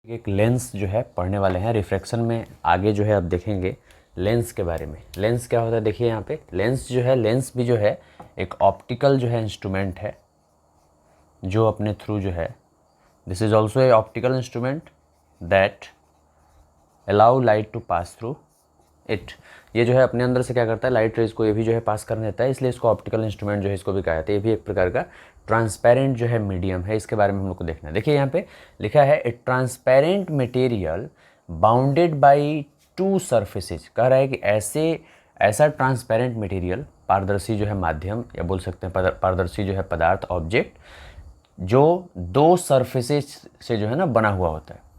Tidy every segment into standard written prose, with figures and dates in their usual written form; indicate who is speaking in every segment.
Speaker 1: एक लेंस जो है पढ़ने वाले हैं रिफ्रैक्शन में। आगे जो है अब देखेंगे लेंस के बारे में। लेंस क्या होता है, देखिए यहाँ पे लेंस जो है, लेंस भी जो है एक ऑप्टिकल जो है इंस्ट्रूमेंट है जो अपने थ्रू जो है, this is also a optical instrument that allow light to pass through it. ये जो है अपने अंदर से क्या करता है, लाइट रेज को ये भी जो है पास करने देता है, इसलिए इसको ऑप्टिकल इंस्ट्रूमेंट जो है इसको भी कहा जाता है। ये भी एक प्रकार का ट्रांसपेरेंट जो है मीडियम है। इसके बारे में हम लोग को देखना है। देखिए यहाँ पे लिखा है ए transparent material bounded by two surfaces. कह रहा है कि ऐसा ट्रांसपेरेंट मटेरियल, पारदर्शी जो है माध्यम या बोल सकते हैं पारदर्शी जो है पदार्थ, ऑब्जेक्ट, जो दो सर्फेसेज से जो है ना बना हुआ होता है।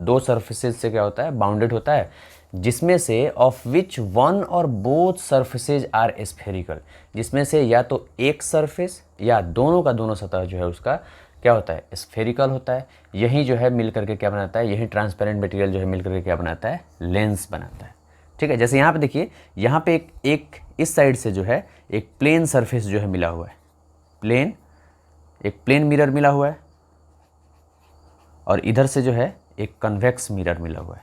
Speaker 1: दो सर्फेसेज से क्या होता है, बाउंडेड होता है, जिसमें से ऑफ विच वन और बोथ सर्फेसेज आर स्फेरिकल। जिसमें से या तो एक सरफेस या दोनों का दोनों सतह जो है उसका क्या होता है, स्फेरिकल होता है। यही जो है मिल करके क्या बनाता है, यही ट्रांसपेरेंट मटेरियल जो है मिल करके क्या बनाता है, लेंस बनाता है। ठीक है, जैसे यहाँ पे देखिए, यहाँ पे एक इस साइड से जो है एक प्लेन सरफेस जो है मिला हुआ है, एक प्लेन मिरर मिला हुआ है, और इधर से जो है एक कन्वेक्स मिरर मिला हुआ है,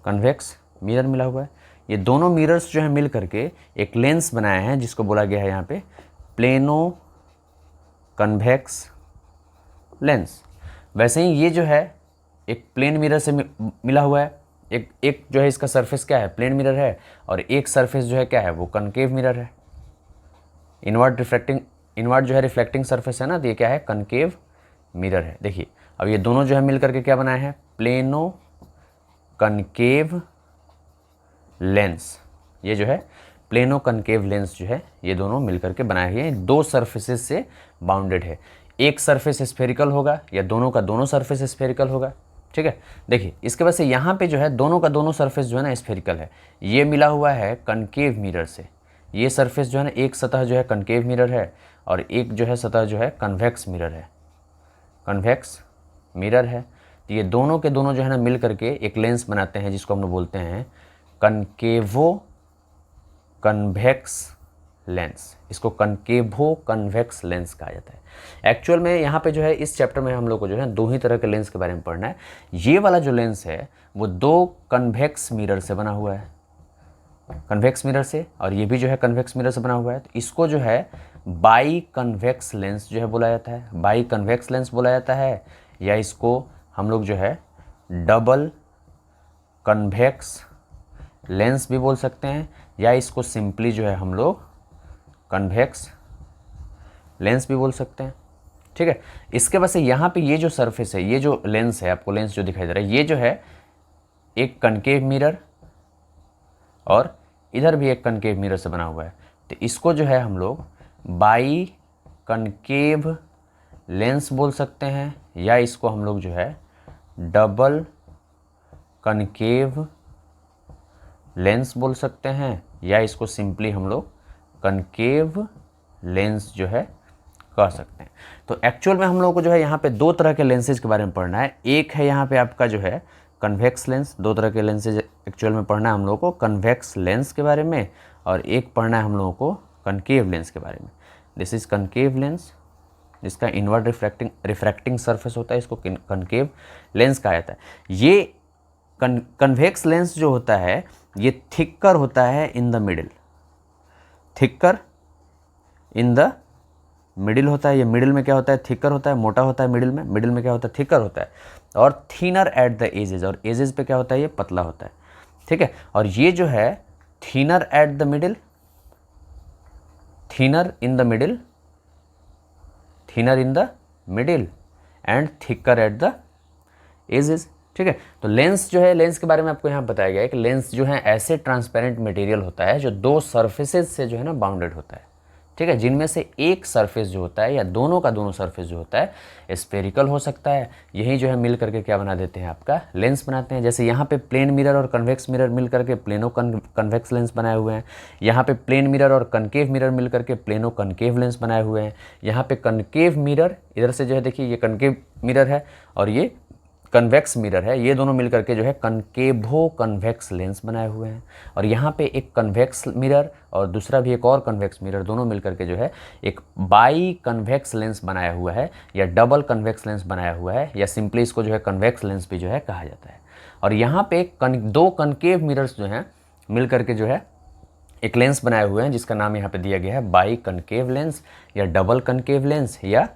Speaker 1: कन्वेक्स मिरर मिला हुआ है। ये दोनों मिरर्स जो है मिल करके एक लेंस बनाया है जिसको बोला गया है यहाँ पे प्लेनो कन्वेक्स लेंस। वैसे ही ये जो है एक प्लेन मिरर से मिला हुआ है। एक जो है इसका सरफेस क्या है, प्लेन मिरर है, और एक सरफेस जो है क्या है, वो कनकेव मिरर है। इनवर्ड जो है रिफ्लेक्टिंग सरफेस है ना, तो ये क्या है, कनकेव मिरर है। देखिए अब ये दोनों जो है मिल करके क्या बनाए हैं, प्लेनो कनकेव लेंस। ये जो है प्लेनो कनकेव लेंस जो है ये दोनों मिलकर के बनाए हुए हैं, दो सरफेसेस से बाउंडेड है। एक सरफेस स्फेरिकल होगा या दोनों का दोनों सरफेस स्फेरिकल होगा। ठीक है, देखिए इसके वजह से यहाँ पे जो है दोनों का दोनों सरफेस जो है ना स्फेरिकल है। ये मिला हुआ है कनकेव मिरर से। ये सरफेस जो है ना, एक सतह जो है कनकेव मिरर है और एक जो है सतह जो है कन्वेक्स मिरर है, कन्वेक्स मिरर है। तो ये दोनों के दोनों जो है ना मिल करके एक लेंस बनाते हैं जिसको हम लोग बोलते हैं कनकेवो कन्वेक्स लेंस। इसको कनकेवो कन्वेक्स लेंस कहा जाता है। एक्चुअल में यहाँ पे जो है इस चैप्टर में हम लोग को जो है दो ही तरह के लेंस के बारे में पढ़ना है। ये वाला जो लेंस है वो दो कन्वेक्स मिरर से बना हुआ है, कन्वेक्स मिरर से, और ये भी जो है कन्वेक्स मिरर से बना हुआ है। तो इसको जो है बाई कन्वेक्स लेंस जो है बोला जाता है, बाई कन्वेक्स लेंस बोला जाता है, या इसको हम लोग जो है डबल कन्वेक्स लेंस भी बोल सकते हैं, या इसको सिंपली जो है हम लोग कन्वेक्स लेंस भी बोल सकते हैं। ठीक है, इसके वजह से यहाँ पे ये जो सरफेस है, ये जो लेंस है, आपको लेंस जो दिखाई दे रहा है, ये जो है एक कनकेव मिरर और इधर भी एक कनकेव मिरर से बना हुआ है। तो इसको जो है हम लोग बाई कनकेव लेंस बोल सकते हैं, या इसको हम लोग जो है डबल कनकेव लेंस बोल सकते हैं, या इसको सिंपली हम लोग कनकेव लेंस जो है कह सकते हैं। तो एक्चुअल में हम लोग को जो है यहाँ पे दो तरह के लेंसेज के बारे में पढ़ना है। एक है यहाँ पे आपका जो है कन्वेक्स लेंस, दो तरह के लेंसेज एक्चुअल में पढ़ना है हम लोगों को, कन्वेक्स लेंस के बारे में, और एक पढ़ना है हम लोगों को कनकेव लेंस के बारे में। दिस इज कनकेव लेंस, जिसका इनवर्ड रिफ्रैक्टिंग सरफेस होता है, इसको कनकेव लेंस कहा जाता है। ये कन्वेक्स लेंस जो होता है ये थिकर होता है इन the middle, thicker in the middle होता है। ये मिडिल में क्या होता है, थिकर होता है, मोटा होता है मिडिल में क्या होता है, थिकर होता है, और थिनर एट द एजेस, और एजेस पे क्या होता है, ये पतला होता है। ठीक है, और ये जो है thinner at the middle, thinner in the middle, thinner in the middle and thicker at the edges. ठीक है, तो लेंस जो है, लेंस के बारे में आपको यहाँ बताया गया है कि लेंस जो है ऐसे ट्रांसपेरेंट मटेरियल होता है जो दो सरफेसेज से जो है ना बाउंडेड होता है। ठीक है, जिनमें से एक सरफेस जो होता है या दोनों का दोनों सरफेस जो होता है स्फेरिकल हो सकता है। यही जो है मिल करके क्या बना देते हैं, आपका लेंस बनाते हैं। जैसे यहाँ पे प्लेन मिरर और कन्वेक्स मिरर मिल करके प्लेनो कन्वेक्स लेंस बनाए हुए हैं। यहाँ पे प्लेन मिरर और कनकेव मिरर मिल करके प्लेनो कनकेव लेंस बनाए हुए हैं। यहाँ पे कनकेव मिरर, इधर से जो है देखिए ये कनकेव मिरर है और ये कन्वेक्स मिरर है, ये दोनों मिलकर के जो है कनकेवो कन्वेक्स लेंस बनाए हुए हैं। और यहाँ पे एक कन्वेक्स मिरर और दूसरा भी एक और कन्वेक्स मिरर, दोनों मिलकर के जो है एक बाई कन्वेक्स लेंस बनाया हुआ है, या डबल कन्वेक्स लेंस बनाया हुआ है, या सिंपली इसको जो है कन्वेक्स लेंस भी जो है कहा जाता है। और यहाँ पे दो कनकेव मिरर्स जो हैं मिल करके जो है एक लेंस बनाए हुए हैं, जिसका नाम यहाँ पे दिया गया है बाई कनकेव लेंस, या डबल कनकेव लेंस, या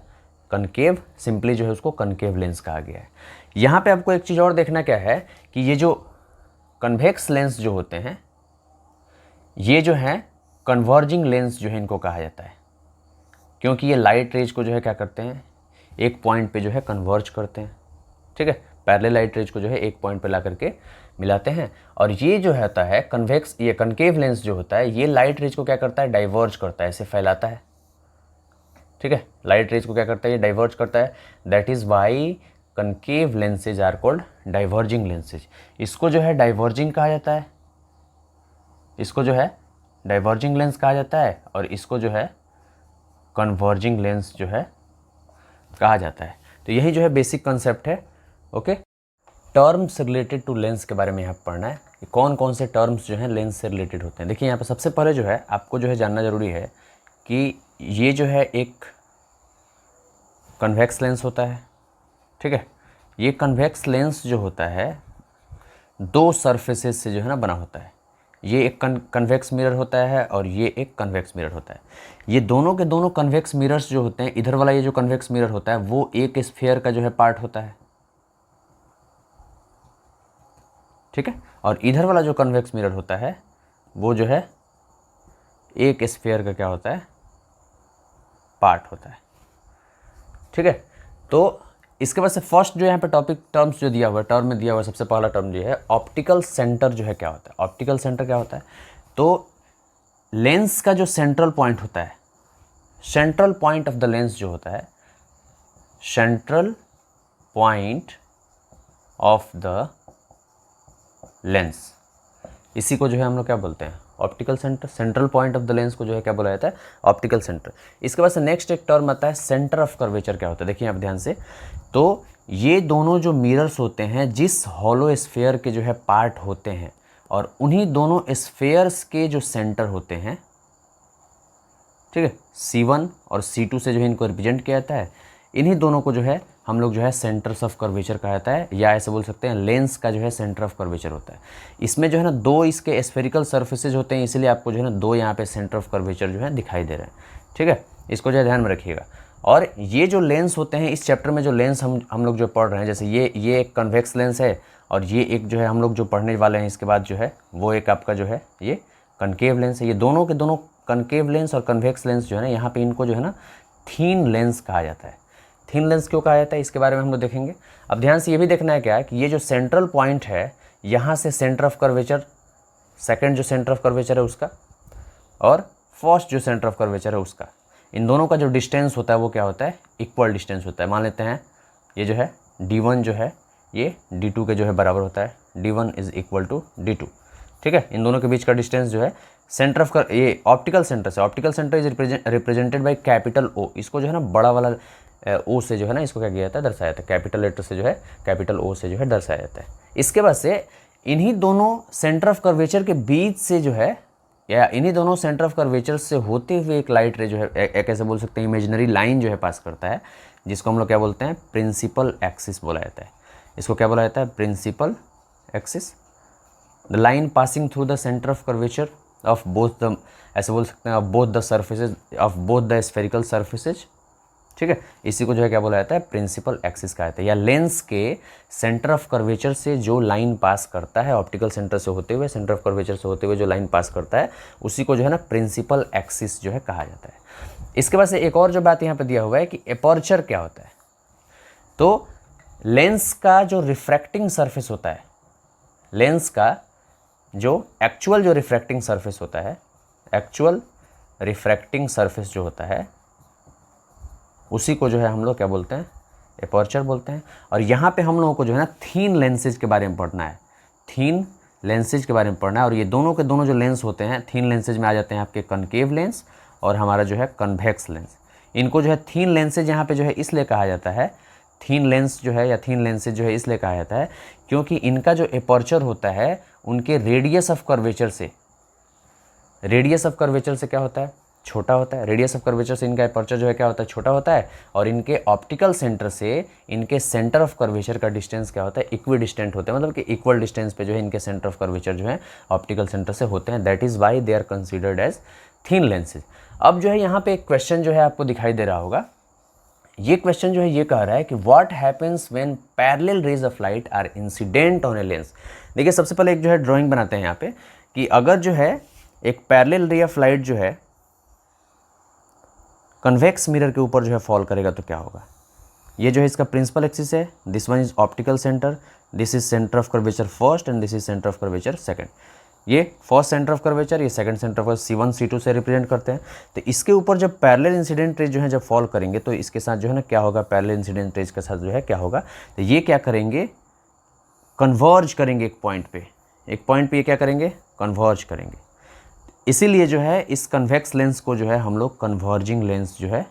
Speaker 1: कनकेव, सिंपली जो है उसको कनकेव लेंस कहा गया है। यहाँ पे आपको एक चीज़ और देखना क्या है कि ये जो कन्वेक्स लेंस जो होते हैं, ये जो है कन्वर्जिंग लेंस जो है इनको कहा जाता है, क्योंकि ये लाइट रेज को जो है क्या करते हैं, एक पॉइंट पे जो है कन्वर्ज करते हैं। ठीक है, पैरेलल लाइट रेज को जो है एक पॉइंट पे ला करके मिलाते हैं। और ये जो होता है कन्वेक्स, ये कनकेव लेंस जो होता है, ये लाइट रेज को क्या करता है, डाइवर्ज करता है, ऐसे फैलाता है। ठीक है, लाइट रेज को क्या करता है, ये डाइवर्ज करता है। That is why concave lenses are called diverging lenses. इसको जो है डाइवर्जिंग कहा जाता है, इसको जो है डाइवर्जिंग लेंस कहा जाता है, और इसको जो है कन्वर्जिंग लेंस जो है कहा जाता है। तो यही जो है बेसिक कंसेप्ट है। Okay, terms related to lens के बारे में यहाँ पढ़ना है कि कौन कौन से टर्म्स जो हैं लेंस से रिलेटेड होते हैं। देखिए यहाँ पर सबसे पहले जो है आपको जो है जानना ज़रूरी है कि ये जो है एक कन्वेक्स लेंस होता है। ठीक है, ये कन्वेक्स लेंस जो होता है दो सरफेसेस से जो है ना बना होता है। ये एक कन्वेक्स मिरर होता है और ये एक कन्वेक्स मिरर होता है। ये दोनों के दोनों कन्वेक्स मिरर्स जो होते हैं, इधर वाला ये जो कन्वेक्स मिरर होता है वो एक स्फीयर का जो है पार्ट होता है। ठीक है, और इधर वाला जो कन्वेक्स मिरर होता है वो जो है एक स्फीयर का क्या होता है, पार्ट होता है। ठीक है, तो इसके बाद से फर्स्ट जो यहाँ पे टॉपिक टर्म्स जो दिया हुआ है, टर्म में दिया हुआ है सबसे पहला टर्म जो है ऑप्टिकल सेंटर जो है क्या होता है। ऑप्टिकल सेंटर क्या होता है, तो लेंस का जो सेंट्रल पॉइंट होता है, central point of the lens जो होता है, central point of the lens, इसी को जो है हम लोग क्या बोलते हैं, optical centre. Central point of the lens को जो है क्या बोला जाता है, ऑप्टिकल सेंटर। इसके बाद से नेक्स्ट एक टर्म आता है सेंटर ऑफ कर्वेचर क्या होता है। देखिए आप ध्यान से, तो ये दोनों जो मिरर्स होते हैं जिस हॉलो स्फीयर के जो है पार्ट होते हैं, और उन्हीं दोनों स्फीयर्स के जो सेंटर होते हैं, ठीक है, C1 और C2 से जो है इनको रिप्रेजेंट किया जाता है। इन्हीं दोनों को जो है हम लोग जो है सेंटर्स ऑफ कर्वेचर कहा जाता है, या ऐसे बोल सकते हैं लेंस का जो है सेंटर ऑफ कर्वेचर होता है। इसमें जो है ना दो इसके स्फेरिकल सर्फेसेज होते हैं, इसलिए आपको जो है ना दो यहाँ पे सेंटर ऑफ कर्वेचर जो है दिखाई दे रहे हैं। ठीक है, इसको जो है ध्यान में रखिएगा। और ये जो लेंस होते हैं इस चैप्टर में, जो लेंस हम लोग जो पढ़ रहे हैं, जैसे ये एक कन्वेक्स लेंस है, और ये एक जो है हम लोग जो पढ़ने वाले हैं इसके बाद जो है वो एक आपका जो है ये कनकेव लेंस है। ये दोनों के दोनों कनकेव लेंस और कन्वेक्स लेंस जो है ना, यहाँ पे इनको जो है ना थीन लेंस कहा जाता है। थीन लेंस क्यों कहा जाता है इसके बारे में हम लोग देखेंगे। अब ध्यान से ये भी देखना है क्या है कि ये जो सेंट्रल पॉइंट है, यहाँ से सेंटर ऑफ कर्वेचर, सेकंड जो सेंटर ऑफ कर्वेचर है उसका, और फर्स्ट जो सेंटर ऑफ कर्वेचर है उसका, इन दोनों का जो डिस्टेंस होता है वो क्या होता है, इक्वल डिस्टेंस होता है। मान लेते हैं ये जो है D1 जो है ये D2 के जो है बराबर होता है, D1 is equal to D2। ठीक है, इन दोनों के बीच का डिस्टेंस जो है सेंटर ऑफ ये ऑप्टिकल सेंटर से, optical centre is represented by capital O। इसको जो है ना बड़ा वाला O से जो है ना इसको क्या किया जाता है, दर्शाया जाता है, कैपिटल लेटर से जो है कैपिटल O से जो है दर्शाया जाता है। इसके बाद से इन्हीं दोनों सेंटर ऑफ कर्वेचर के बीच से जो है, या इन्हीं दोनों सेंटर ऑफ कर्वेचर से होते हुए एक लाइट रे जो है, एक ऐसे बोल सकते हैं इमेजिनरी लाइन जो है पास करता है, जिसको हम लोग क्या बोलते हैं, प्रिंसिपल एक्सिस बोला जाता है। इसको क्या बोला जाता है, principal axis. The line passing through the centre of curvature of both the, ऐसे बोल सकते हैं, of both the surfaces, of both the spherical surfaces. ठीक है, इसी को जो है क्या बोला जाता है, प्रिंसिपल एक्सिस कहा जाता है। या लेंस के सेंटर ऑफ कर्वेचर से जो लाइन पास करता है, ऑप्टिकल सेंटर से होते हुए, सेंटर ऑफ कर्वेचर से होते हुए जो लाइन पास करता है, उसी को जो है ना प्रिंसिपल एक्सिस जो है कहा जाता है। इसके बाद से एक और जो बात यहाँ पे दिया हुआ है कि एपर्चर क्या होता है। तो लेंस का जो रिफ्रैक्टिंग सरफेस होता है, लेंस का जो एक्चुअल जो रिफ्रैक्टिंग सरफेस होता है, एक्चुअल रिफ्रैक्टिंग सरफेस जो होता है, उसी को जो है हम लोग क्या बोलते हैं, एपर्चर बोलते हैं। और यहाँ पे हम लोगों को जो है ना थीन लेंसेज के बारे में पढ़ना है, थीन लेंसेज के बारे में पढ़ना है। और ये दोनों के दोनों जो लेंस होते हैं थीन लेंसेज में आ जाते हैं आपके कनकेव लेंस और हमारा जो है कन्वेक्स लेंस। इनको जो है थीन लेंसेज यहाँ पे जो है इसलिए कहा जाता है थीन लेंस जो है या थीन लेंसेज जो है इसलिए कहा जाता है क्योंकि इनका जो एपर्चर होता है उनके रेडियस ऑफ कर्वेचर से, रेडियस ऑफ कर्वेचर से क्या होता है, छोटा होता है। रेडियस ऑफ कर्वेचर से इनका एपर्चर जो है क्या होता है, छोटा होता है। और इनके ऑप्टिकल सेंटर से इनके सेंटर ऑफ कर्वेचर का डिस्टेंस क्या होता है, इक्वी डिस्टेंट होते हैं, मतलब कि इक्वल डिस्टेंस पे जो है इनके सेंटर ऑफ कर्वेचर जो है ऑप्टिकल सेंटर से होते हैं। That is why they are considered as thin lenses. अब जो है यहाँ पे एक क्वेश्चन जो है आपको दिखाई दे रहा होगा, ये क्वेश्चन जो है ये कह रहा है कि what happens when parallel rays of light are incident on a lens. देखिए सबसे पहले एक जो है ड्राइंग बनाते हैं यहाँ पे कि अगर जो है एक पैरेलल रे ऑफ लाइट जो है कन्वेक्स मिरर के ऊपर जो है फॉल करेगा तो क्या होगा। ये जो है इसका प्रिंसिपल एक्सिस है, this one is optical centre, this is centre of curvature first and this is centre of curvature second. ये फर्स्ट सेंटर ऑफ कर्वेचर, ये second centre of C1 C2 से रिप्रेजेंट करते हैं। तो इसके ऊपर जब पैरेलल इंसिडेंट रेज जो है जब फॉल करेंगे तो इसके साथ जो है ना क्या होगा, पैरेलल इंसिडेंट रेज के साथ जो है क्या होगा, तो ये क्या करेंगे, कन्वर्ज करेंगे एक पॉइंट पे, एक पॉइंट पे ये क्या करेंगे, कन्वर्ज करेंगे। इसीलिए जो है इस कन्वेक्स लेंस को जो है हम लोग कन्वर्जिंग लेंस जो है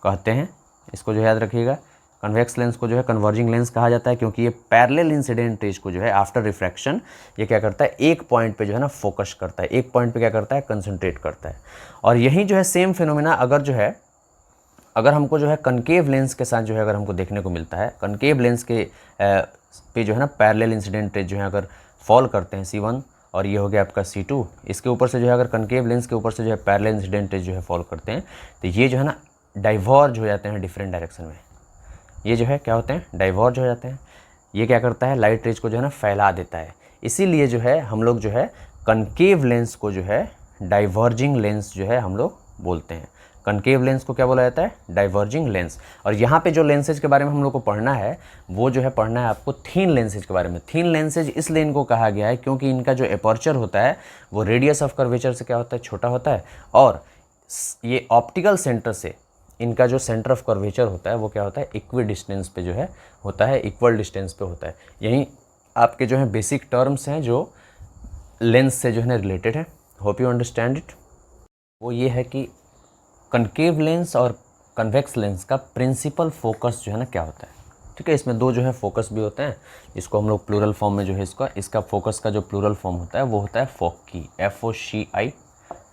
Speaker 1: कहते हैं। इसको जो याद रखिएगा, कन्वेक्स लेंस को जो है कन्वर्जिंग लेंस कहा जाता है क्योंकि ये पैरेलल इंसिडेंट रेज को जो है आफ्टर रिफ्रैक्शन ये क्या करता है, एक पॉइंट पे जो है ना फोकस करता है, एक पॉइंट पे क्या करता है, कंसंट्रेट करता है। और यही जो है सेम फिनोमेना अगर जो है, अगर हमको जो है कनकेव लेंस के साथ जो है अगर हमको देखने को मिलता है, कनकेव लेंस के पे जो है ना पैरेलल इंसिडेंट रेज जो है अगर फॉल करते हैं C1 और ये हो गया आपका C2, इसके ऊपर से जो है अगर कनकेव लेंस के ऊपर से जो है पैरेलल इंसिडेंट रेज जो है फॉल करते हैं तो ये जो है ना डाइवर्ज हो जाते हैं डिफरेंट डायरेक्शन में। ये जो है क्या होते हैं, डाइवर्ज हो जाते हैं। ये क्या करता है, लाइट रेज को जो है ना फैला देता है। इसीलिए जो है हम लोग जो है कनकेव लेंस को जो है डाइवर्जिंग लेंस जो है हम लोग बोलते हैं। कनकेव लेंस को क्या बोला जाता है, डाइवर्जिंग लेंस। और यहाँ पे जो लेंसेज के बारे में हम लोग को पढ़ना है वो जो है पढ़ना है आपको थीन लेंसेज के बारे में। थीन लेंसेज इसलिए इनको कहा गया है क्योंकि इनका जो एपर्चर होता है वो रेडियस ऑफ कर्वेचर से क्या होता है, छोटा होता है। और ये ऑप्टिकल सेंटर से इनका जो सेंटर ऑफ कर्वेचर होता है वो क्या होता है, इक्वी डिस्टेंस पे जो है होता है, इक्वल डिस्टेंस पे होता है। यही आपके जो है बेसिक टर्म्स हैं जो लेंस से जो है ना रिलेटेड है। Hope you understand it. वो ये है कि कनकेव लेंस और कन्वेक्स लेंस का प्रिंसिपल फोकस जो है ना क्या होता है। ठीक है, इसमें दो जो है फोकस भी होते हैं, इसको हम लोग प्लूरल फॉर्म में जो है इसका फोकस का जो प्लूरल फॉर्म होता है वो होता है फोकी, FOCI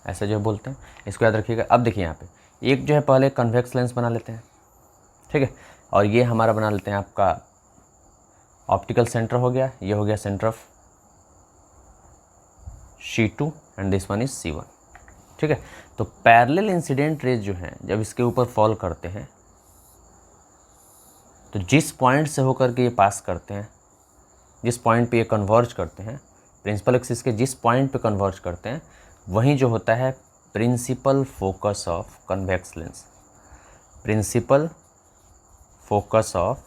Speaker 1: ऐसे जो बोलते हैं, इसको याद रखिएगा। अब देखिए यहाँ पे एक जो है पहले कन्वेक्स लेंस बना लेते हैं, ठीक है, और ये हमारा बना लेते हैं आपका ऑप्टिकल सेंटर हो गया, ये हो गया centre of C2 and this one is C1। ठीक है, तो पैरेलल इंसिडेंट रेज जो हैं जब इसके ऊपर फॉल करते हैं तो जिस पॉइंट से होकर के ये पास करते हैं, जिस पॉइंट पे ये कन्वर्ज करते हैं, प्रिंसिपल एक्सिस के जिस पॉइंट पे कन्वर्ज करते हैं वहीं जो होता है principal focus of convex lens. Principal focus of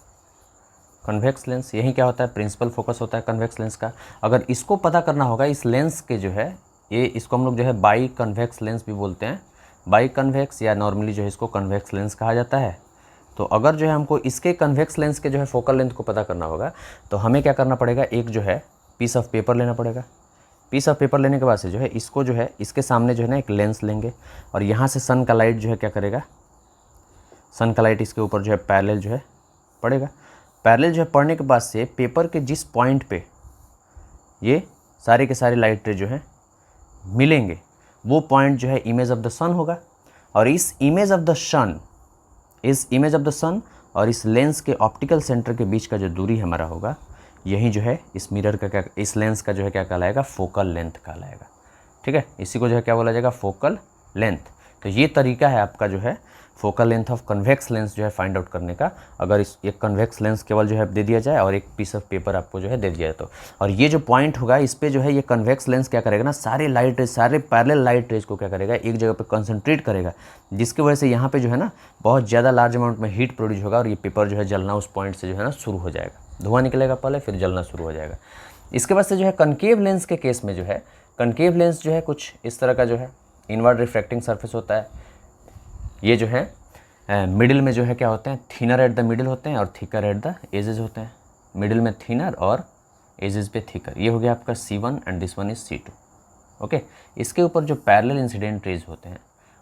Speaker 1: convex lens, यही क्या होता है, प्रिंसिपल फोकस होता है कन्वेक्स लेंस का। अगर इसको पता करना होगा, इस लेंस के जो है ये, इसको हम लोग जो है बाई कन्वेक्स लेंस भी बोलते हैं, बाई कन्वेक्स या नॉर्मली जो है इसको कन्वेक्स लेंस कहा जाता है। तो अगर जो है हमको इसके कन्वेक्स लेंस के जो है फोकल लेंथ को पता करना होगा तो हमें क्या करना पड़ेगा, एक जो है पीस ऑफ पेपर लेना पड़ेगा। पीस ऑफ पेपर लेने के बाद से जो है इसको जो है इसके सामने जो है ना एक लेंस लेंगे और यहाँ से सन का लाइट जो है क्या करेगा, सन का लाइट इसके ऊपर जो है पैरेलल जो है पड़ेगा। पैरेलल जो है पड़ने के बाद से पेपर के जिस पॉइंट पे ये सारे के सारे लाइट रे जो है मिलेंगे वो पॉइंट जो है इमेज ऑफ द सन होगा। और इस इमेज ऑफ द सन, इस इमेज ऑफ द सन और इस लेंस के ऑप्टिकल सेंटर के बीच का जो दूरी हमारा होगा यही जो है इस मिरर का क्या, इस लेंस का जो है क्या कहलाएगा, फोकल लेंथ कहलाएगा। ठीक है, इसी को जो है क्या बोला जाएगा, फोकल लेंथ। तो ये तरीका है आपका जो है focal length of convex lens जो है फाइंड आउट करने का। अगर इस एक कन्वेक्स लेंस केवल जो है दे दिया जाए और एक पीस ऑफ पेपर आपको जो है दे दिया जाए तो, और ये जो पॉइंट होगा इस पे जो है ये कन्वेक्स लेंस क्या करेगा ना, सारे लाइट रेज, सारे पैरेलल लाइट रेज को क्या करेगा, एक जगह पे कंसंट्रेट करेगा, जिसकी वजह से यहाँ पे जो है ना बहुत ज़्यादा लार्ज अमाउंट में हीट प्रोड्यूस होगा और ये पेपर जो है जलना उस पॉइंट से जो है ना शुरू हो जाएगा, धुआं निकलेगा पहले फिर जलना शुरू हो जाएगा। इसके बाद से जो है कनकेव लेंस के केस में जो है, कनकेव लेंस जो है कुछ इस तरह का जो है इनवर्ड रिफ्रैक्टिंग सरफेस होता है। ये जो है मिडिल में जो है क्या होते हैं, थिनर एट द मिडिल होते हैं और थिकर एट द एजेस होते हैं। मिडिल में थिनर और एजेस पे थिकर। ये हो गया आपका C1 and this one is C2। Okay, इसके ऊपर जो पैरेलल इंसिडेंट रेज होते हैं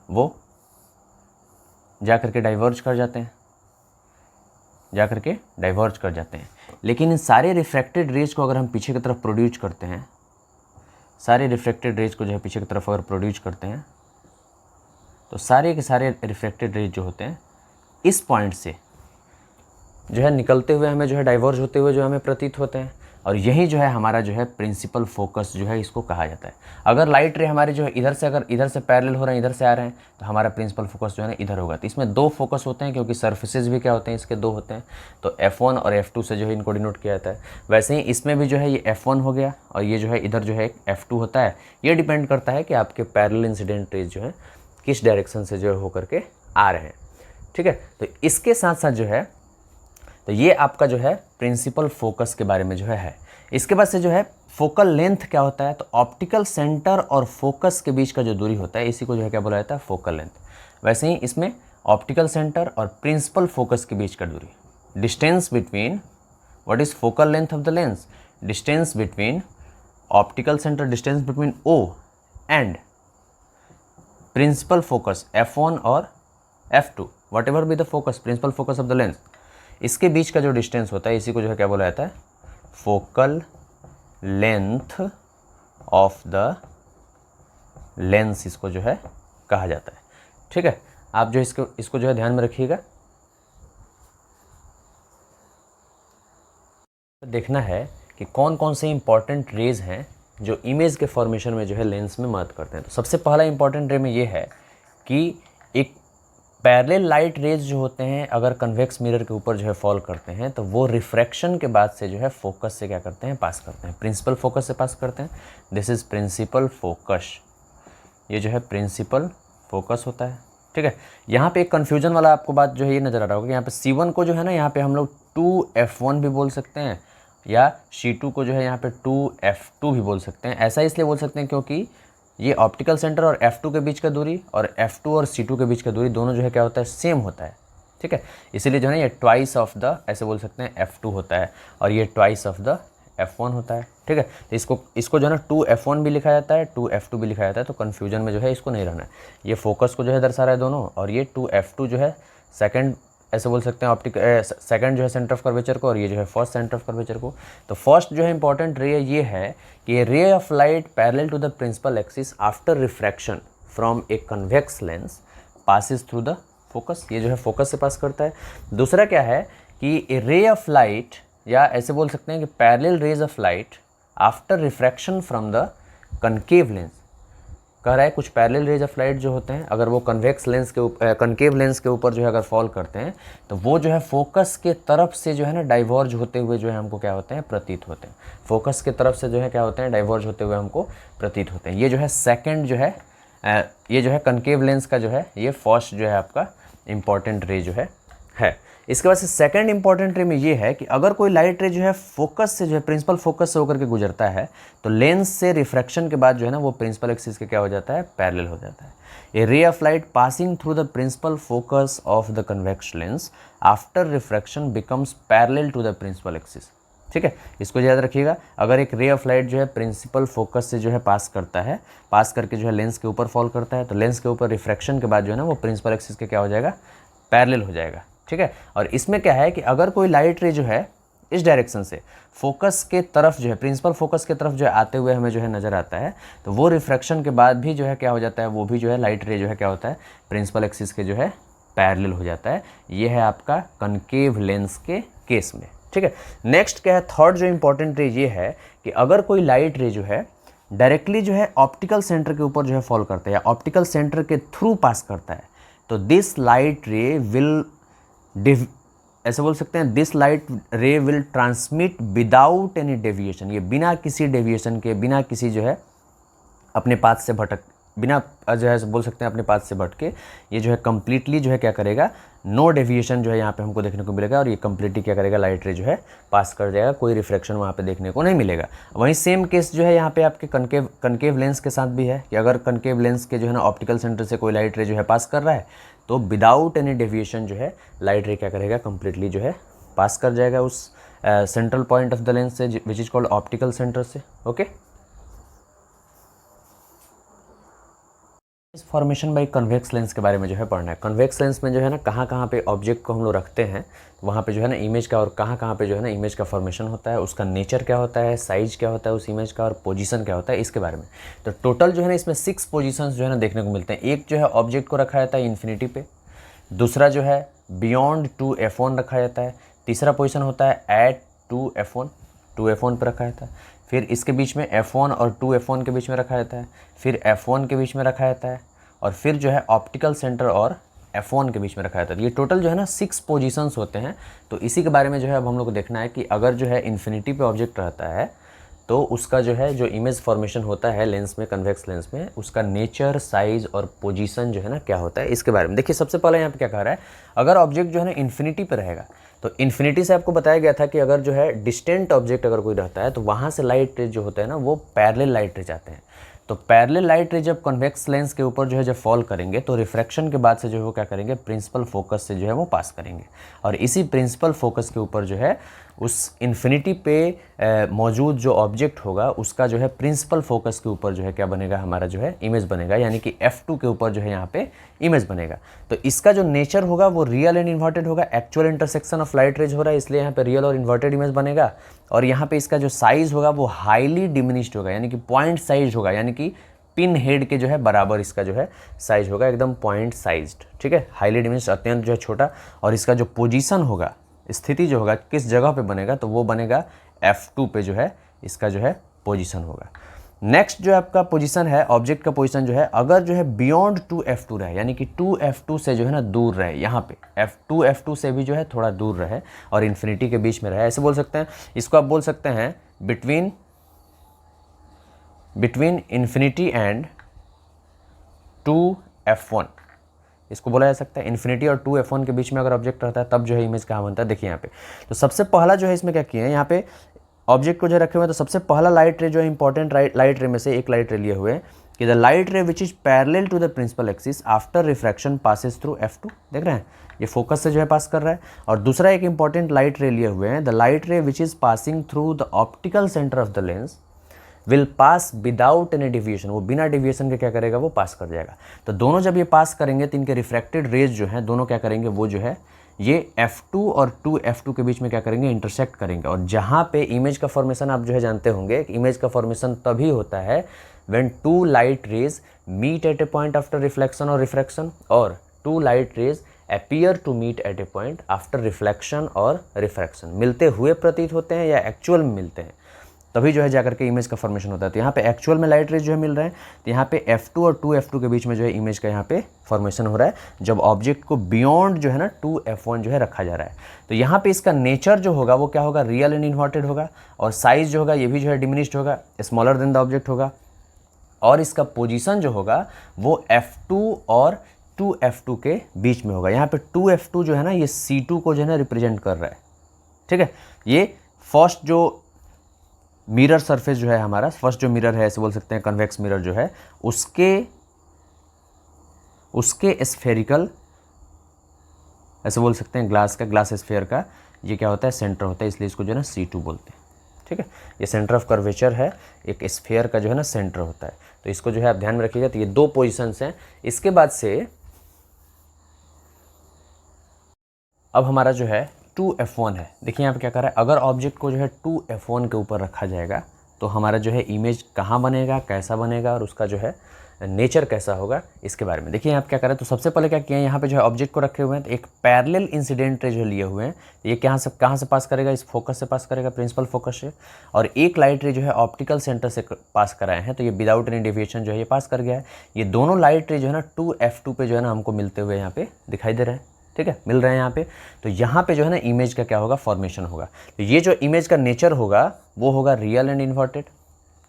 Speaker 1: वो जा करके डाइवर्ज कर जाते हैं, जा करके डाइवर्ज कर जाते हैं। लेकिन इन सारे रिफ्रैक्टेड रेज को अगर हम पीछे की तरफ प्रोड्यूस करते हैं, सारे रिफ्रैक्टेड रेज को जो है पीछे की तरफ अगर प्रोड्यूस करते हैं, तो सारे के सारे रिफ्रैक्टेड रेज जो होते हैं इस पॉइंट से जो है निकलते हुए हमें जो है डाइवर्ज होते हुए जो हमें प्रतीत होते हैं। और यही जो है हमारा जो है प्रिंसिपल फोकस जो है इसको कहा जाता है। अगर लाइट रे हमारे जो है इधर से, अगर इधर से पैरेलल हो रहे हैं, इधर से आ रहे हैं, तो हमारा प्रिंसिपल फोकस जो है ना इधर होगा। तो इसमें दो फोकस होते हैं, क्योंकि सर्फेसेज भी क्या होते हैं इसके दो होते हैं। तो F1 और F2 से जो है इनको डिनोट किया जाता है। वैसे ही इसमें भी जो है ये F1 हो गया और ये जो है इधर जो है एक F2 होता है। ये डिपेंड करता है कि आपके पैरेलल इंसिडेंट रेज जो है किस डायरेक्शन से जो है होकर के आ रहे हैं। ठीक है, तो इसके साथ साथ जो है, तो ये आपका जो है प्रिंसिपल फोकस के बारे में जो है। इसके बाद से जो है फोकल लेंथ क्या होता है, तो ऑप्टिकल सेंटर और फोकस के बीच का जो दूरी होता है इसी को जो है क्या बोला जाता है, फोकल लेंथ। वैसे ही इसमें ऑप्टिकल सेंटर और प्रिंसिपल फोकस के बीच का दूरी, distance between, what is focal length of the lens, distance between optical centre, distance between O and principal focus F1 और F2, whatever be the focus, principal focus of the lens, इसके बीच का जो distance होता है इसी को जो है क्या बोला जाता है, focal length of the lens, इसको जो है कहा जाता है। ठीक है, आप जो इसको जो है ध्यान में रखिएगा। देखना है कि कौन कौन से इंपॉर्टेंट रेज हैं जो इमेज के फॉर्मेशन में जो है लेंस में मदद करते हैं। तो सबसे पहला इंपॉर्टेंट रे में ये है कि एक पैरेलल लाइट रेज जो होते हैं अगर कन्वेक्स मिरर के ऊपर जो है फॉल करते हैं, तो वो रिफ्रैक्शन के बाद से जो है फोकस से क्या करते हैं, पास करते हैं, प्रिंसिपल फोकस से पास करते हैं। दिस इज प्रिंसिपल फोकस, ये जो है प्रिंसिपल फोकस होता है। ठीक है, यहाँ पे एक कन्फ्यूजन वाला आपको बात जो है ये नज़र आ रहा होगा कि यहाँ पे C1 को जो है ना यहाँ पे हम लोग 2F1 भी बोल सकते हैं, या C2 को जो है यहाँ पे 2F2 भी बोल सकते हैं। ऐसा इसलिए बोल सकते हैं क्योंकि ये ऑप्टिकल सेंटर और F2 के बीच का दूरी और F2 और C2 के बीच का दूरी दोनों जो है क्या होता है, सेम होता है। ठीक है, इसीलिए जो है ना ये ट्वाइस ऑफ द, ऐसे बोल सकते हैं, F2 होता है और ये ट्वाइस ऑफ द F1 होता है। ठीक है, तो इसको जो है ना 2F1 भी लिखा जाता है, 2F2 भी लिखा जाता है, तो कन्फ्यूजन में जो है इसको नहीं रहना है। ये फोकस को जो है दर्शा रहा है दोनों, और ये 2F2 जो है सेकंड, ऐसे बोल सकते हैं ऑप्टिक सेकंड जो है सेंटर ऑफ कर्वेचर को, और ये जो है फर्स्ट सेंटर ऑफ कर्वेचर को। तो फर्स्ट जो है इंपॉर्टेंट रे ये है कि ray of light parallel to the principal axis after refraction from a convex lens passes through the focus, ये जो है फोकस से पास करता है। दूसरा क्या है कि ए रे ऑफ लाइट, या ऐसे बोल सकते हैं कि parallel rays of light after refraction from the concave lens, कह रहा है कुछ पैरेलल रेज ऑफ लाइट जो होते हैं अगर वो कन्वेक्स लेंस के ऊपर, कनकेव लेंस के ऊपर जो है अगर फॉल करते हैं, तो वो जो है फोकस के तरफ से जो है ना डाइवर्ज होते हुए जो है हमको क्या होते हैं, प्रतीत होते हैं। फोकस के तरफ से जो है क्या होते हैं, डाइवर्ज होते हुए हमको प्रतीत होते हैं। ये जो है सेकंड जो है, ये जो है कनकेव लेंस का जो है ये फर्स्ट जो है आपका इंपॉर्टेंट रे जो है। इसके बाद से सेकंड इंपॉर्टेंट रे में ये है कि अगर कोई लाइट रे जो है फोकस से जो है प्रिंसिपल फोकस से होकर के गुजरता है, तो लेंस से रिफ्रैक्शन के बाद जो है ना वो प्रिंसिपल एक्सिस के क्या हो जाता है, पैरेलल हो जाता है। A ray of light passing through the principal focus of the convex lens after refraction becomes parallel to the principal axis. ठीक है, इसको याद रखिएगा। अगर एक रे ऑफ लाइट जो है प्रिंसिपल फोकस से जो है पास करता है, पास करके जो है लेंस के ऊपर फॉल करता है, तो लेंस के ऊपर रिफ्रैक्शन के बाद जो है ना वो प्रिंसिपल एक्सिस के क्या हो जाएगा, पैरेलल हो जाएगा। ठीक है, और इसमें क्या है कि अगर कोई लाइट रे जो है इस डायरेक्शन से फोकस के तरफ जो है, प्रिंसिपल फोकस के तरफ जो है आते हुए हमें जो है नज़र आता है, तो वो रिफ्रैक्शन के बाद भी जो है क्या हो जाता है, वो भी जो है लाइट रे जो है क्या होता है, प्रिंसिपल एक्सिस के जो है पैरेलल हो जाता है। ये है आपका कनकेव लेंस के केस में। ठीक है, नेक्स्ट क्या है, थर्ड जो इंपॉर्टेंट रे ये है कि अगर कोई लाइट रे जो है डायरेक्टली जो है ऑप्टिकल सेंटर के ऊपर जो है फॉल करता है या ऑप्टिकल सेंटर के थ्रू पास करता है, तो दिस लाइट रे विल ऐसे बोल सकते हैं, दिस लाइट रे will transmit without any deviation, ये बिना किसी डेविएशन के, बिना किसी जो है अपने पाथ से भटक, बिना जो है बोल सकते हैं अपने पाथ से भटके, ये जो है कम्प्लीटली जो है क्या करेगा, नो डेविएशन जो है यहाँ पे हमको देखने को मिलेगा, और ये कम्प्लीटली क्या करेगा, लाइट रे जो है पास कर जाएगा, कोई रिफ्लेक्शन वहाँ पे देखने को नहीं मिलेगा। वहीं सेम केस जो है यहाँ पे आपके कनकेव लेंस के साथ भी है कि अगर कनकेव लेंस के जो है ना ऑप्टिकल सेंटर से कोई लाइट रे जो है पास कर रहा है, तो विदाउट एनी डेविएशन जो है लाइट रे क्या करेगा, कम्प्लीटली जो है पास कर जाएगा उस central point of the lens से, which is called optical centre से। ओके, इस फॉर्मेशन बाई कन्वेक्स लेंस के बारे में जो है पढ़ना है। कन्वेक्स लेंस में जो है ना कहाँ पे ऑब्जेक्ट को हम लोग रखते हैं, वहाँ पे जो है ना इमेज का, और कहाँ पे जो है ना इमेज का फॉर्मेशन होता है, उसका नेचर क्या होता है, साइज क्या होता है उस इमेज का, और पोजीशन क्या होता है, इसके बारे में। तो टोटल जो है ना इसमें 6 पोजीशंस जो है ना देखने को मिलते हैं। एक जो है ऑब्जेक्ट को रखा जाता है इन्फिनिटी पे, दूसरा जो है बियॉन्ड 2f1 रखा जाता है, तीसरा पोजीशन होता है एट 2f1, 2f1 पर रखा जाता है, फिर इसके बीच में f1 और 2f1 के बीच में रखा जाता है, फिर f1 के बीच में रखा जाता है, और फिर जो है ऑप्टिकल सेंटर और f1 के बीच में रखा जाता है। ये टोटल जो है ना 6 पोजीशंस होते हैं। तो इसी के बारे में जो है अब हम लोग को देखना है कि अगर जो है इन्फिनिटी पे ऑब्जेक्ट रहता है तो उसका जो है जो इमेज फॉर्मेशन होता है लेंस में, कन्वेक्स लेंस में, उसका नेचर, साइज और पोजीशन जो है ना क्या होता है, इसके बारे में देखिए। सबसे पहले यहाँ पे क्या कह रहा है, अगर ऑब्जेक्ट जो है ना इन्फिनिटी पे रहेगा तो इन्फिनिटी से आपको बताया गया था कि अगर जो है डिस्टेंट ऑब्जेक्ट अगर कोई रहता है तो वहाँ से लाइट रेज जो होते हैं ना वो पैरेलल लाइट रेज आते हैं। तो पैरेलल लाइट रे जब कन्वेक्स लेंस के ऊपर जो है जब फॉल करेंगे तो रिफ्रैक्शन के बाद से जो है वो क्या करेंगे, प्रिंसिपल फोकस से जो है वो पास करेंगे, और इसी प्रिंसिपल फोकस के ऊपर जो है उस इन्फिनिटी पे मौजूद जो ऑब्जेक्ट होगा उसका जो है प्रिंसिपल फोकस के ऊपर जो है क्या बनेगा, हमारा जो है इमेज बनेगा, यानी कि f2 के ऊपर जो है यहाँ पे इमेज बनेगा। तो इसका जो नेचर होगा वो रियल एंड इन्वर्टेड होगा। Actual intersection of light raise हो रहा है इसलिए यहाँ पे रियल और इन्वर्टेड इमेज बनेगा। और यहाँ पे इसका जो साइज होगा वो हाईली डिमिनिश्ड होगा, यानी कि पॉइंट साइज होगा, यानी कि पिन हेड के जो है बराबर इसका जो है साइज होगा, एकदम पॉइंट साइज्ड, ठीक है, हाईली डिमिनिश्ड, अत्यंत जो है छोटा। और इसका जो पोजीशन होगा, स्थिति जो होगा, किस जगह पे बनेगा, तो वो बनेगा f2 पे जो है इसका जो है पोजीशन होगा। नेक्स्ट जो आपका पोजीशन है, ऑब्जेक्ट का पोजीशन जो है, अगर जो है बियॉन्ड 2f2 रहे, यानी कि 2f2 से जो है ना दूर रहे, यहाँ पे f2 से भी जो है थोड़ा दूर रहे और इन्फिनिटी के बीच में रहे, ऐसे बोल सकते हैं। इसको आप बोल सकते हैं बिटवीन इन्फिनिटी एंड 2f1, इसको बोला जा सकता है। इन्फिनिटी और 2f1 के बीच में अगर ऑब्जेक्ट रहता है तब जो है इमेज कहाँ बनता है, देखिए यहाँ पे। तो सबसे पहला जो है इसमें क्या किया है, यहाँ पे ऑब्जेक्ट को जो रखे हुए हैं, तो सबसे पहला लाइट रे जो है इंपॉर्टेंट लाइट रे में से एक लाइट रे लिए हुए हैं कि the light ray which is parallel to the principal axis after refraction passes through f2, देख रहे हैं ये फोकस से जो है पास कर रहा है। और दूसरा एक इंपॉर्टेंट लाइट रे लिए हुए हैं, the light ray which is passing through the optical centre of the lens will pass without any deviation, वो बिना डिविएशन के क्या करेगा, वो पास कर जाएगा। तो दोनों जब ये पास करेंगे तो इनके रिफ्रैक्टेड रेज जो हैं दोनों क्या करेंगे, वो जो है ये f2 और 2f2 के बीच में क्या करेंगे, इंटरसेक्ट करेंगे। और जहाँ पे इमेज का फॉर्मेशन आप जो है जानते होंगे, इमेज का फॉर्मेशन तभी होता है when 2 light rays meet at a point after reflection और रिफ्रैक्शन, और 2 light rays appear to meet at a point after reflection और रिफ्रैक्शन, मिलते हुए प्रतीत होते हैं या एक्चुअल में मिलते हैं, तभी जो है जाकर के इमेज का फॉर्मेशन होता है। तो यहाँ पे एक्चुअल में लाइट रेज जो है मिल रहे हैं, तो यहाँ पे f2 और 2f2 के बीच में जो है इमेज का यहाँ पे फॉर्मेशन हो रहा है जब ऑब्जेक्ट को बियॉन्ड जो है ना 2f1 जो है रखा जा रहा है। तो यहाँ पे इसका नेचर जो होगा वो क्या होगा, रियल एंड इन्वर्टेड होगा, और साइज जो होगा ये भी जो है डिमिनिश्ड होगा, स्मॉलर देन द ऑब्जेक्ट होगा, और इसका पोजीशन जो होगा वो f2 और 2f2 के बीच में होगा। यहाँ पे 2f2 जो है ना ये c2 को जो है ना रिप्रेजेंट कर रहा है, ठीक है। ये फर्स्ट जो मिरर सरफेस जो है हमारा, फर्स्ट जो मिरर है ऐसे बोल सकते हैं, कन्वेक्स मिरर जो है, उसके स्फेरिकल, ऐसे बोल सकते हैं ग्लास स्फेयर का ये क्या होता है, सेंटर होता है, इसलिए इसको जो है ना C2 बोलते हैं, ठीक है। ये सेंटर ऑफ कर्वेचर है, एक स्फेयर का जो है ना सेंटर होता है, तो इसको जो है आप ध्यान में रखिएगा। तो ये 2 पोजिशंस हैं। इसके बाद से अब हमारा जो है 2f1 है। देखिए यहाँ पे क्या कर रहा है, अगर ऑब्जेक्ट को जो है 2f1 के ऊपर रखा जाएगा तो हमारा जो है इमेज कहाँ बनेगा, कैसा बनेगा, और उसका जो है नेचर कैसा होगा, इसके बारे में देखिए यहाँ पे क्या कर रहा है। तो सबसे पहले क्या किया है, यहाँ पे जो है ऑब्जेक्ट को रखे हुए हैं, तो एक पैरेलल इंसिडेंट रे जो लिए हुए हैं, ये कहाँ से पास करेगा, इस फोकस से पास करेगा, प्रिंसिपल फोकस से, और एक लाइट रे जो है ऑप्टिकल सेंटर से पास कराए हैं, तो ये विदाउट एनी डेविएशन जो है ये पास कर गया है। ये दोनों लाइट रे जो है ना 2f2 पे जो है ना हमको मिलते हुए यहाँ पे दिखाई दे रहे हैं, ठीक है, मिल रहे हैं यहाँ पे। तो यहाँ पे जो है ना इमेज का क्या होगा, फॉर्मेशन होगा। तो ये जो इमेज का नेचर होगा वो होगा रियल एंड इन्वर्टेड,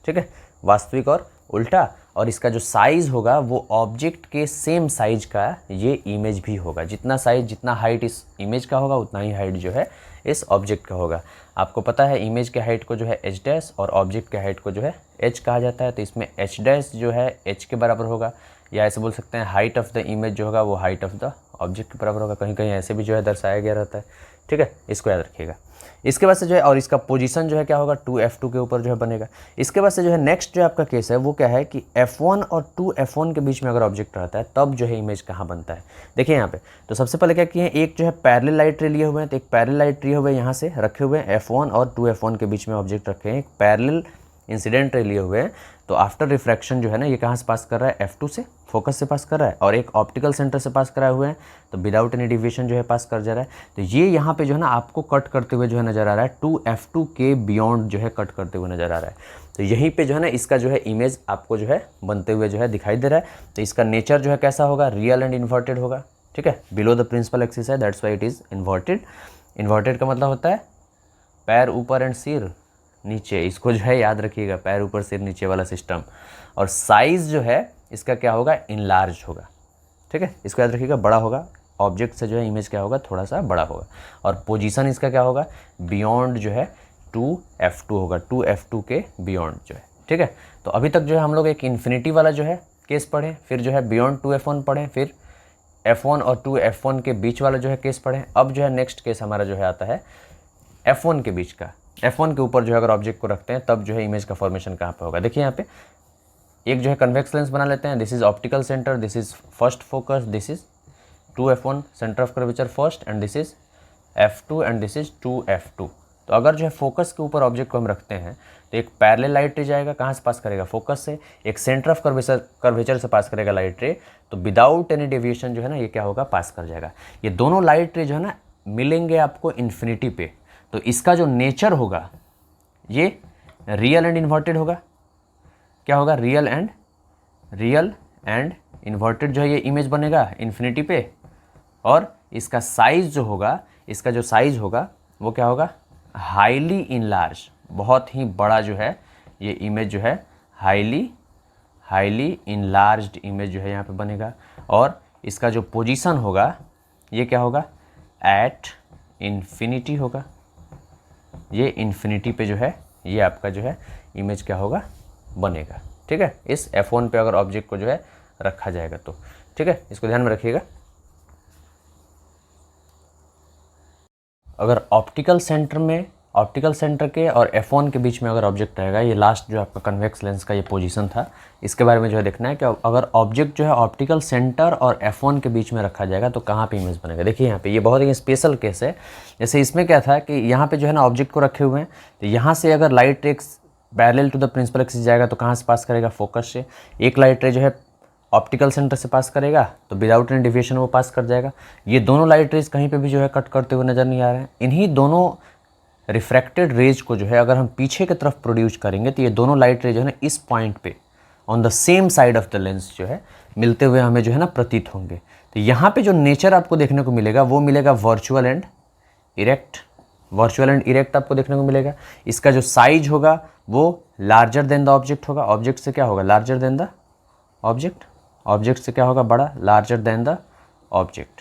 Speaker 1: ठीक है, वास्तविक और उल्टा। और इसका जो साइज़ होगा वो ऑब्जेक्ट के सेम साइज का ये इमेज भी होगा। जितना साइज, जितना हाइट इस इमेज का होगा उतना ही हाइट जो है इस ऑब्जेक्ट का होगा। आपको पता है इमेज के हाइट को जो है h डैश और ऑब्जेक्ट के हाइट को जो है h कहा जाता है। तो इसमें h डैश जो है h के बराबर होगा, या ऐसे बोल सकते हैं हाइट ऑफ द इमेज जो होगा वो हाइट ऑफ द ऑब्जेक्ट के बराबर होगा। कहीं कहीं ऐसे भी जो है दर्शाया गया रहता है ठीक है, इसको याद रखिएगा। इसके बाद से जो है और इसका पोजीशन जो है क्या होगा 2F2 के ऊपर जो है बनेगा। इसके बाद से जो है नेक्स्ट जो आपका केस है वो क्या है कि F1 और 2F1 के बीच में अगर ऑब्जेक्ट रहता है तब जो है इमेज कहाँ बनता है। देखिए यहाँ पे तो सबसे पहले क्या किए हैं, एक जो है पैरेलल लाइट रे लिए हुए हैं, तो एक पैरेलल लाइट लिए हुए यहाँ से रखे हुए हैं, F1 और 2F1 के बीच में ऑब्जेक्ट रखे हैं, एक पैरेलल इंसिडेंट रे लिए हुए हैं। तो आफ्टर रिफ्रैक्शन जो है ना ये कहाँ से पास कर रहा है, F2 से, फोकस से पास कर रहा है, और एक ऑप्टिकल सेंटर से पास कराए हुए हैं, तो विदाउट एनी डिविएशन जो है पास कर जा रहा है। तो ये यहाँ पे जो है ना आपको कट करते हुए जो है नज़र आ रहा है, 2F2 के बियॉन्ड जो है कट करते हुए नज़र आ रहा है। तो यहीं पे जो है ना इसका जो है इमेज आपको जो है बनते हुए जो है दिखाई दे रहा है। तो इसका नेचर जो है कैसा होगा, रियल एंड इन्वर्टेड होगा, ठीक है, बिलो द प्रिंसिपल एक्सिस है, that's why it is inverted. Inverted का मतलब होता है पैर ऊपर एंड सिर नीचे, इसको जो है याद रखिएगा, पैर ऊपर सिर नीचे वाला सिस्टम। और साइज़ जो है इसका क्या होगा, इनलार्ज होगा, ठीक है, इसको याद रखिएगा, बड़ा होगा, ऑब्जेक्ट से जो है इमेज क्या होगा, थोड़ा सा बड़ा होगा। और पोजीशन इसका क्या होगा, बियॉन्ड जो है 2F2 होगा, 2F2 के बियॉन्ड जो है, ठीक है। तो अभी तक जो है हम लोग एक इन्फिनिटी वाला जो है केस पढ़े, फिर जो है बियॉन्ड 2F1 पढ़े, फिर F1 और 2F1 के बीच वाला जो है केस पढ़े। अब जो है नेक्स्ट केस हमारा जो है आता है F1 के बीच का, F1 के ऊपर जो है अगर ऑब्जेक्ट को रखते हैं तब जो है इमेज का फॉर्मेशन कहाँ पे होगा। देखिए यहाँ पे एक जो है कन्वेक्स लेंस बना लेते हैं, this is optical centre, this is first focus, this is 2F1 centre of curvature first, and this is F2 and this is 2F2। तो अगर जो है फोकस के ऊपर ऑब्जेक्ट को हम रखते हैं तो एक पैरेलल लाइट रे जाएगा, कहाँ से पास करेगा, फोकस से, एक सेंटर ऑफ कर्वेचर से पास करेगा लाइट रे, तो विदाउट एनी डेविएशन जो है ना ये क्या होगा, पास कर जाएगा। ये दोनों लाइट रे जो है ना मिलेंगे आपको इन्फिनिटी पे, तो इसका जो नेचर होगा ये रियल एंड इन्वर्टेड होगा। क्या होगा, रियल एंड इन्वर्टेड जो है ये इमेज बनेगा इन्फिनिटी पे। और इसका साइज़ जो होगा, इसका जो साइज़ होगा वो क्या होगा, हाईली इनलार्ज, बहुत ही बड़ा जो है ये इमेज जो है हाईली इनलार्ज्ड इमेज जो है यहाँ पे बनेगा। और इसका जो पोजीशन होगा ये क्या होगा, एट इन्फिनिटी होगा, ये इन्फिनिटी पे जो है ये आपका जो है इमेज क्या होगा, बनेगा, ठीक है। इस F1 पे अगर ऑब्जेक्ट को जो है रखा जाएगा तो, ठीक है, इसको ध्यान में रखिएगा। अगर ऑप्टिकल सेंटर के और F1 के बीच में अगर ऑब्जेक्ट रहेगा, ये लास्ट जो आपका कन्वेक्स लेंस का ये पोजीशन था, इसके बारे में जो है देखना है कि अगर ऑब्जेक्ट जो है ऑप्टिकल सेंटर और F1 के बीच में रखा जाएगा तो कहाँ पे इमेज बनेगा। देखिए यहाँ पे ये बहुत ही स्पेशल केस है। जैसे इसमें क्या था कि यहाँ पे जो है ना ऑब्जेक्ट को रखे हुए हैं, तो यहाँ से अगर light ray parallel to the principal axis जाएगा तो कहाँ से पास करेगा, फोकस से। एक लाइट रे जो है ऑप्टिकल सेंटर से पास करेगा तो विदाउट एनी डिविएशन वो पास कर जाएगा। ये दोनों लाइट रेज कहीं पे भी जो है कट करते हुए नज़र नहीं आ रहे हैं। इन्हीं दोनों रिफ्रैक्टेड रेज को जो है अगर हम पीछे की तरफ प्रोड्यूस करेंगे तो ये दोनों लाइट रे जो है ना इस पॉइंट पे on the same side of the lens जो है मिलते हुए हमें जो है ना प्रतीत होंगे। तो यहाँ पे जो नेचर आपको देखने को मिलेगा वो मिलेगा वर्चुअल एंड इरेक्ट आपको देखने को मिलेगा। इसका जो साइज होगा वो लार्जर देन द ऑब्जेक्ट होगा, ऑब्जेक्ट से क्या होगा, लार्जर देन द ऑब्जेक्ट से क्या होगा, बड़ा, लार्जर देन द ऑब्जेक्ट,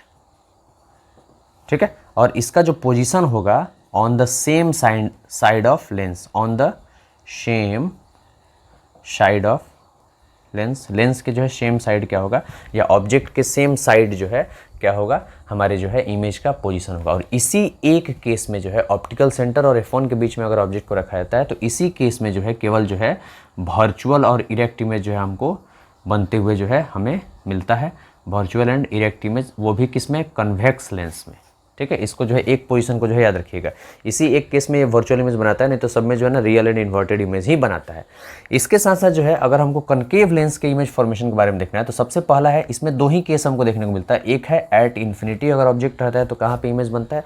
Speaker 1: ठीक है। और इसका जो पोजीशन होगा on the same side of lens, on the same side of lens के जो है सेम साइड क्या होगा, या ऑब्जेक्ट के सेम साइड जो है क्या होगा, हमारे जो है इमेज का पोजीशन होगा। और इसी एक केस में जो है ऑप्टिकल सेंटर और F1 के बीच में अगर ऑब्जेक्ट को रखा जाता है तो इसी केस में जो है केवल जो है वर्चुअल और इरेक्ट इमेज जो है हमको बनते हुए जो है हमें मिलता है। वर्चुअल एंड इरेक्ट इमेज, वो भी किस में, कन्वेक्स लेंस में, ठीक है। इसको जो है एक पोजीशन को जो है याद रखिएगा, इसी एक केस में ये वर्चुअल इमेज बनाता है, नहीं तो सब में जो है ना रियल एंड इन्वर्टेड इमेज ही बनाता है। इसके साथ साथ जो है अगर हमको कनकेव लेंस के इमेज फॉर्मेशन के बारे में देखना है तो सबसे पहला है, इसमें दो ही केस हमको देखने को मिलता है। एक है एट इन्फिनिटी, अगर ऑब्जेक्ट रहता है तो कहाँ पे इमेज बनता है,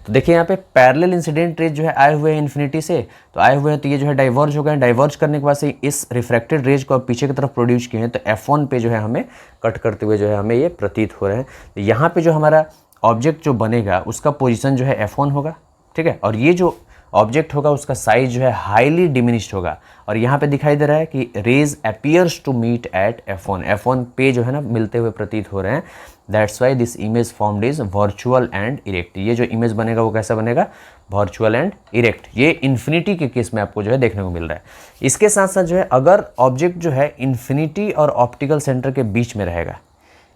Speaker 1: तो देखिए यहाँ पे पैरेलल इंसिडेंट रेज जो है आए हुए हैं इन्फिनिटी से, तो आए हुए हैं तो ये जो है डाइवर्ज हो गए। डाइवर्ज करने के बाद से इस रिफ्रैक्टेड रेज को पीछे की तरफ प्रोड्यूस किए हैं, तो F1 पे जो है हमें कट करते हुए जो है हमें ये प्रतीत हो रहे हैं। तो यहाँ पे जो हमारा ऑब्जेक्ट जो बनेगा उसका पोजीशन जो है F1 होगा, ठीक है। और ये जो ऑब्जेक्ट होगा उसका साइज जो है हाईली डिमिनिश्ड होगा। और यहाँ पे दिखाई दे रहा है कि rays appears to meet at F1 पे जो है ना मिलते हुए प्रतीत हो रहे हैं। That's why this image formed is virtual and erect. ये जो इमेज बनेगा वो कैसा बनेगा, वर्चुअल एंड इरेक्ट। ये इन्फिनिटी के केस में आपको जो है देखने को मिल रहा है। इसके साथ साथ जो है अगर ऑब्जेक्ट जो है इन्फिनिटी और ऑप्टिकल सेंटर के बीच में रहेगा,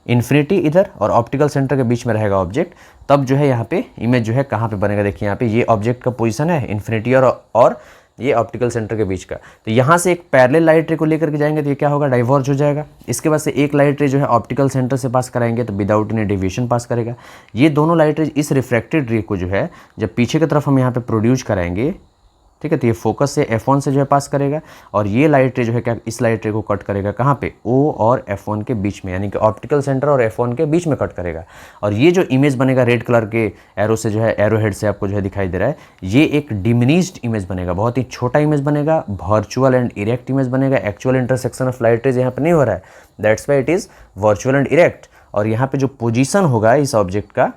Speaker 1: इन्फिनिटी इधर और ऑप्टिकल सेंटर के बीच में रहेगा ऑब्जेक्ट, तब जो है यहाँ पे इमेज जो है कहाँ पे बनेगा, देखिए यहाँ पे ये ऑब्जेक्ट का पोजीशन है इन्फिनिटी और ये ऑप्टिकल सेंटर के बीच का। तो यहाँ से एक पैरेलल लाइट रे को लेकर के जाएंगे तो ये क्या होगा, डाइवर्ज हो जाएगा। इसके बाद से एक लाइट रे जो है ऑप्टिकल सेंटर से पास कराएंगे तो विदाउट एनी डेविएशन पास करेगा। ये दोनों लाइट रे इस रिफ्रैक्टेड रे को जो है जब पीछे की तरफ हम यहाँ पे प्रोड्यूस कराएंगे, ठीक है, तो ये फोकस से F1 से जो है पास करेगा और ये लाइट रे जो है क्या इस लाइट रे को कट करेगा कहाँ पे, O और F1 के बीच में, यानी कि ऑप्टिकल सेंटर और F1 के बीच में कट करेगा। और ये जो इमेज बनेगा रेड कलर के एरो से जो है, एरो हेड से आपको जो है दिखाई दे रहा है, ये एक डिमिनिश्ड इमेज बनेगा, बहुत ही छोटा इमेज बनेगा, वर्चुअल एंड इरेक्ट इमेज बनेगा। Actual intersection of light raise यहाँ पे नहीं हो रहा है, that's why it is virtual and erect. और यहाँ पे जो पोजीशन होगा इस ऑब्जेक्ट का,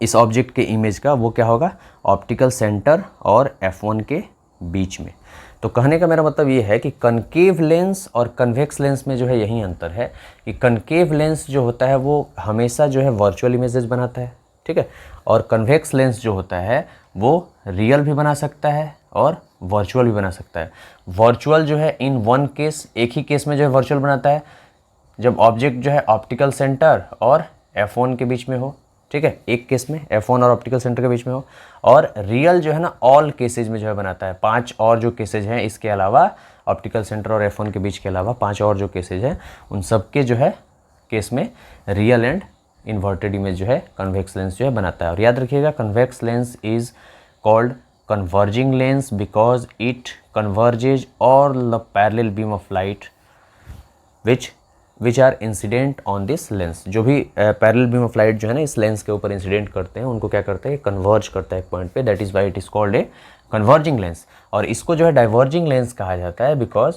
Speaker 1: इस ऑब्जेक्ट के इमेज का, वो क्या होगा, ऑप्टिकल सेंटर और F1 के बीच में। तो कहने का मेरा मतलब ये है कि कनकेव लेंस और कन्वेक्स लेंस में जो है यही अंतर है कि कनकेव लेंस जो होता है वो हमेशा जो है वर्चुअल इमेजेस बनाता है, ठीक है, और कन्वेक्स लेंस जो होता है वो रियल भी बना सकता है और वर्चुअल भी बना सकता है। वर्चुअल जो है इन वन केस, एक ही केस में जो है वर्चुअल बनाता है, जब ऑब्जेक्ट जो है ऑप्टिकल सेंटर और F1 के बीच में हो, ठीक है, एक केस में F1 और ऑप्टिकल सेंटर के बीच में हो। और रियल जो है ना ऑल केसेज में जो है बनाता है, 5 और जो केसेज हैं इसके अलावा, ऑप्टिकल सेंटर और F1 के बीच के अलावा 5 और जो केसेज हैं उन सब के जो है केस में रियल एंड इन्वर्टेड इमेज जो है कन्वेक्स लेंस जो है बनाता है। और याद रखिएगा convex lens is called converging lens because it converges all the parallel beam of light which are incident on this lens. जो भी पैरेलल बीम ऑफ लाइट जो है ना इस लेंस के ऊपर इंसिडेंट करते हैं उनको क्या करते हैं, कन्वर्ज करता है एक पॉइंट पे, that is why it is called a converging lens. और इसको जो है डाइवर्जिंग लेंस कहा जाता है because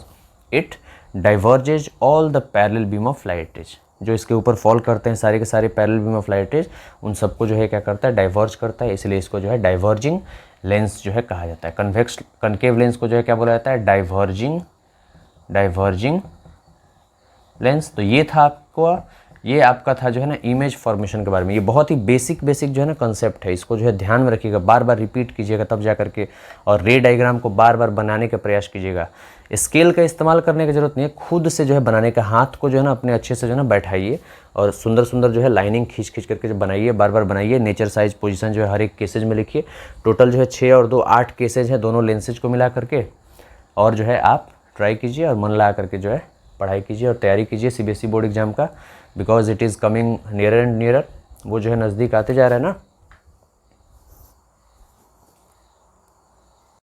Speaker 1: it diverges all the parallel beam of light rays, जो इसके ऊपर फॉल करते हैं सारे के सारे parallel beam of light rays, उन सबको जो है क्या करता है, डाइवर्ज करता है, इसलिए इसको जो है डाइवर्जिंग लेंस जो है कहा जाता है। कनकेव लेंस को जो है क्या बोला जाता है, डाइवर्जिंग लेंस। तो ये था आपका था जो है ना इमेज फॉर्मेशन के बारे में। ये बहुत ही बेसिक जो है ना कंसेप्ट है, इसको जो है ध्यान में रखिएगा, बार बार रिपीट कीजिएगा तब जा करके, और रे डायग्राम को बार बार बनाने का प्रयास कीजिएगा। स्केल का इस्तेमाल करने की जरूरत नहीं है, खुद से जो है बनाने का, हाथ को जो है ना अपने अच्छे से जो है ना बैठाइए और सुंदर जो है लाइनिंग खींच करके जो बनाइए, बार बार बनाइए। नेचर साइज पोजीशन जो है हर एक केसेज में लिखिए। टोटल जो है 6 और 2 8 केसेज हैं दोनों लेंसेज को मिला करके, और जो है आप ट्राई कीजिए और मन लगा करके जो है पढ़ाई कीजिए और तैयारी कीजिए CBSE बोर्ड एग्जाम का, because it is coming near and nearer, वो जो है नज़दीक आते जा रहा है ना।